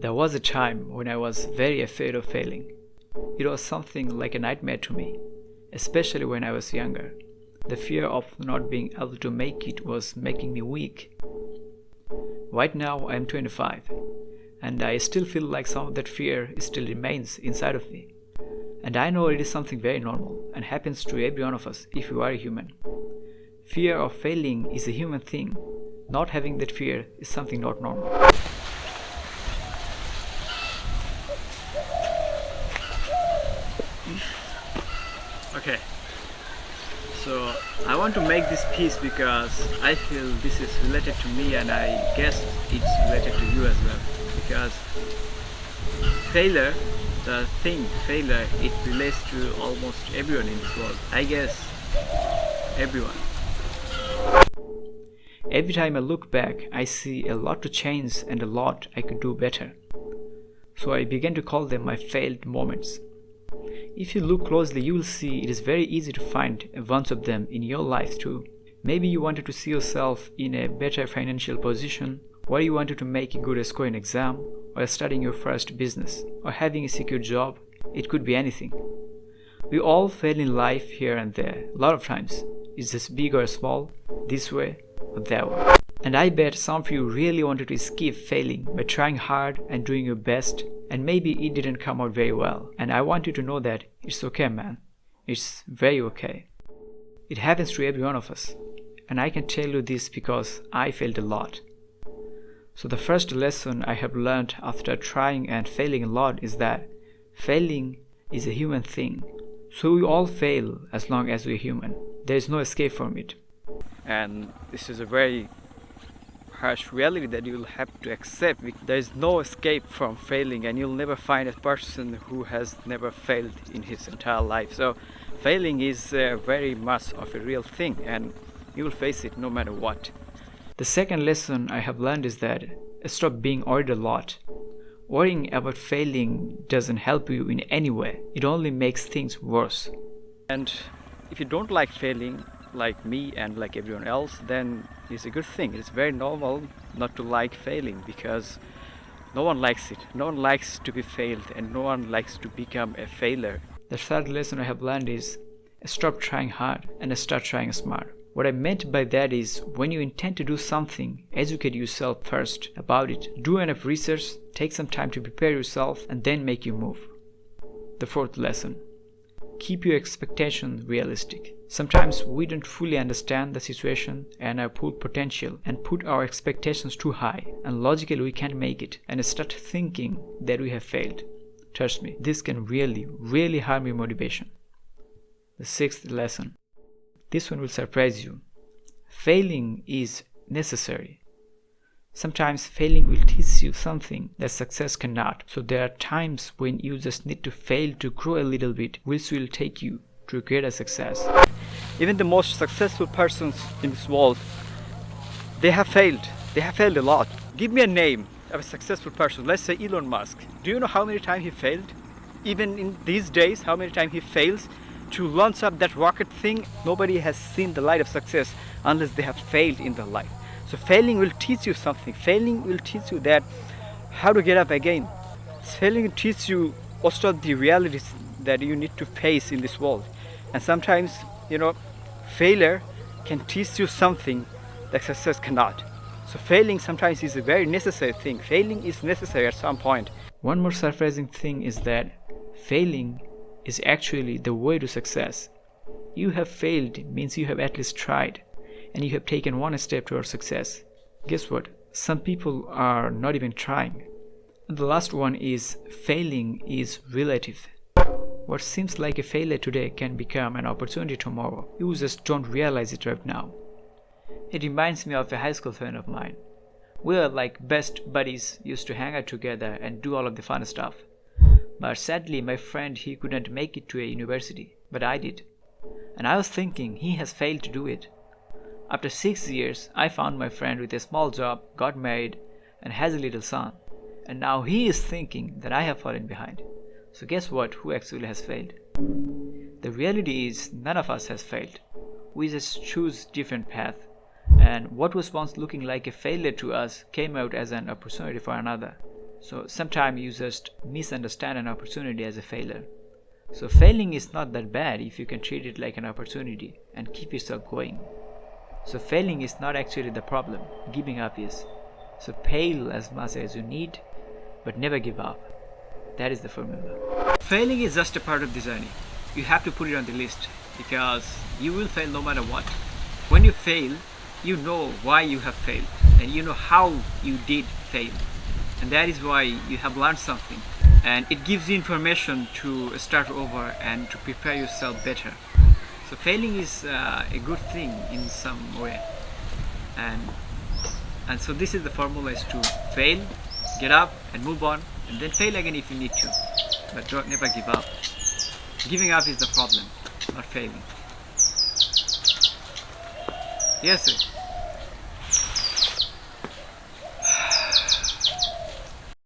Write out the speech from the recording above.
There was a time when I was very afraid of failing. It was something like a nightmare to me, especially when I was younger. The fear of not being able to make it was making me weak. Right now I am 25, and I still feel like some of that fear still remains inside of me. And I know it is something very normal and happens to every one of us if you are a human. Fear of failing is a human thing. Not having that fear is something not normal. Okay, so I want to make this piece because I feel this is related to me, and I guess it's related to you as well. Because failure, it relates to almost everyone in this world. I guess everyone. Every time I look back, I see a lot to change and a lot I could do better. So I began to call them my failed moments. If you look closely, you will see it is very easy to find a bunch of them in your life too. Maybe you wanted to see yourself in a better financial position, or you wanted to make a good score in exam, or starting your first business, or having a secure job. It could be anything. We all fail in life here and there. A lot of times. It's just big or small, this way or that way. And I bet some of you really wanted to escape failing by trying hard and doing your best, and maybe it didn't come out very well. And I want you to know that it's okay, man. It's very okay. It happens to every one of us. And I can tell you this because I failed a lot. So the first lesson I have learned after trying and failing a lot is that failing is a human thing. So we all fail as long as we're human. There is no escape from it. And this is a very harsh reality that you will have to accept. There is no escape from failing, and you'll never find a person who has never failed in his entire life. So failing is very much of a real thing, and you will face it no matter what. The second lesson I have learned is that stop being worried a lot. Worrying about failing doesn't help you in any way. It only makes things worse. And if you don't like failing, like me and like everyone else, then it's a good thing. It's very normal not to like failing, because no one likes it. No one likes to be failed, and no one likes to become a failure. The third lesson I have learned is stop trying hard and start trying smart. What I meant by that is, when you intend to do something, educate yourself first about it. Do enough research, take some time to prepare yourself, and then make your move. The fourth lesson: keep your expectations realistic. Sometimes we don't fully understand the situation and our full potential, and put our expectations too high, and logically we can't make it, and start thinking that we have failed. Trust me, this can really harm your motivation. The sixth lesson. This one will surprise you. Failing is necessary. Sometimes failing will teach you something that success cannot. So there are times when you just need to fail to grow a little bit, which will take you to greater success. Even the most successful persons in this world, they have failed. They have failed a lot. Give me a name of a successful person. Let's say Elon Musk. Do you know how many times he failed? Even in these days, how many times he fails to launch up that rocket thing? Nobody has seen the light of success unless they have failed in their life. So failing will teach you something. Failing will teach you that how to get up again. Failing will teach you also the realities that you need to face in this world. And sometimes, failure can teach you something that success cannot. So failing sometimes is a very necessary thing. Failing is necessary at some point. One more surprising thing is that failing is actually the way to success. You have failed means you have at least tried, and you have taken one step towards success. Guess what? Some people are not even trying. And the last one is, failing is relative. What seems like a failure today can become an opportunity tomorrow. You just don't realize it right now. It reminds me of a high school friend of mine. We were like best buddies, used to hang out together and do all of the fun stuff. But sadly, my friend, he couldn't make it to a university, but I did. And I was thinking he has failed to do it. After 6 years, I found my friend with a small job, got married, and has a little son. And now he is thinking that I have fallen behind. So guess what? Who actually has failed? The reality is, none of us has failed. We just choose different path. And what was once looking like a failure to us came out as an opportunity for another. So sometimes you just misunderstand an opportunity as a failure. So failing is not that bad if you can treat it like an opportunity and keep yourself going. So failing is not actually the problem, giving up is. So fail as much as you need, but never give up. That is the formula. Failing is just a part of the journey. You have to put it on the list because you will fail no matter what. When you fail, you know why you have failed and you know how you did fail. And that is why you have learned something. And it gives you information to start over and to prepare yourself better. So failing is a good thing in some way. And so this is the formula, is to fail, get up and move on, and then fail again if you need to. But don't never give up. Giving up is the problem, not failing. Yes, sir.